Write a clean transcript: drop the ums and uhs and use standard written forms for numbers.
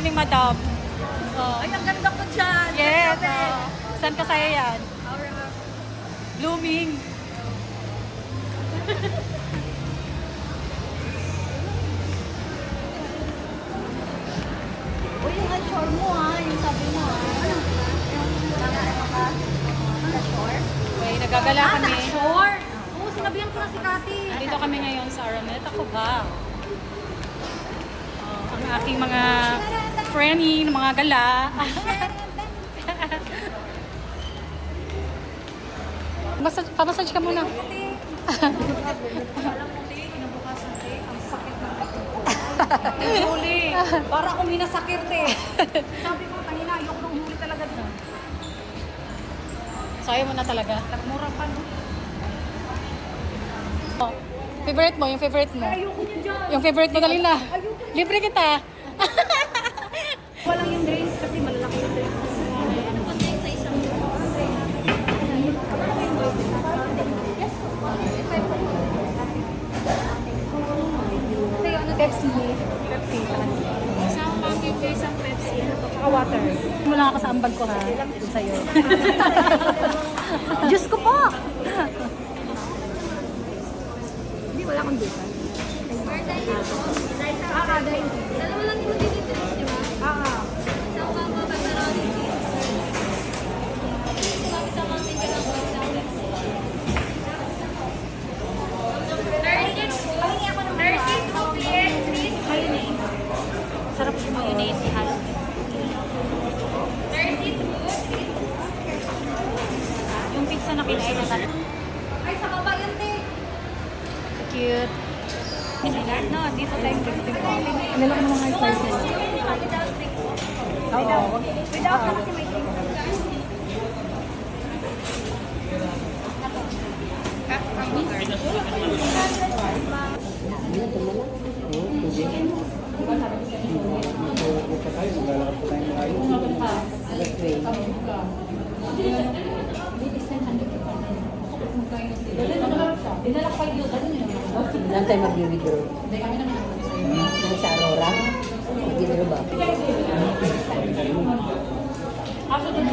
aming madam. Ay, ang ganda ko dyan. Yes. Saan ka saya yan? Blooming. Uy, yung shore mo yung sabi mo Yung mga shore? Okay, nagagala kami. Shore? Oo, sinabihan ko na si Kati. Dito kami ngayon sa Araneta, Cubao. Ang aking mga friendly, mga gala. Pamasage ka muna. Alam mo, kinabukasan ang sakit ng huli. Para akong minasakit Sabi ko, kanina, ayoko nang huli talaga doon. So, ayaw mo na talaga. Mura pa, no? Oh, favorite mo, yung favorite mo. Ayoko niya dyan. Yung favorite mo, dali na. Libre kita. Walang yung drinks kasi malalaki yung drinks. Pepsi. Isang packet kayo, isang Pepsi. Saka water. Wala ka sa ambag ko ha. Ito sa'yo. Diyos ko po! Hindi, wala kang dito. Dahil. Dalawa lang yung dito, di ba? Isang baba, pepperoni. Isang mountain ka lang, isang Pepsi. 32 PS, please. Mayonnaise. Sarap yung mayonnaise. Halos. 32. Yung pizza na kinain na tayo. Ay, sa baba yun, te. Cute. No, dito tayo yung drinks. Ano lang mga slices? Oo. Without na kasi may drinks. Ilan tayo mag-withdraw? Sa Aurora? Mag-withdraw ba? Ako doon,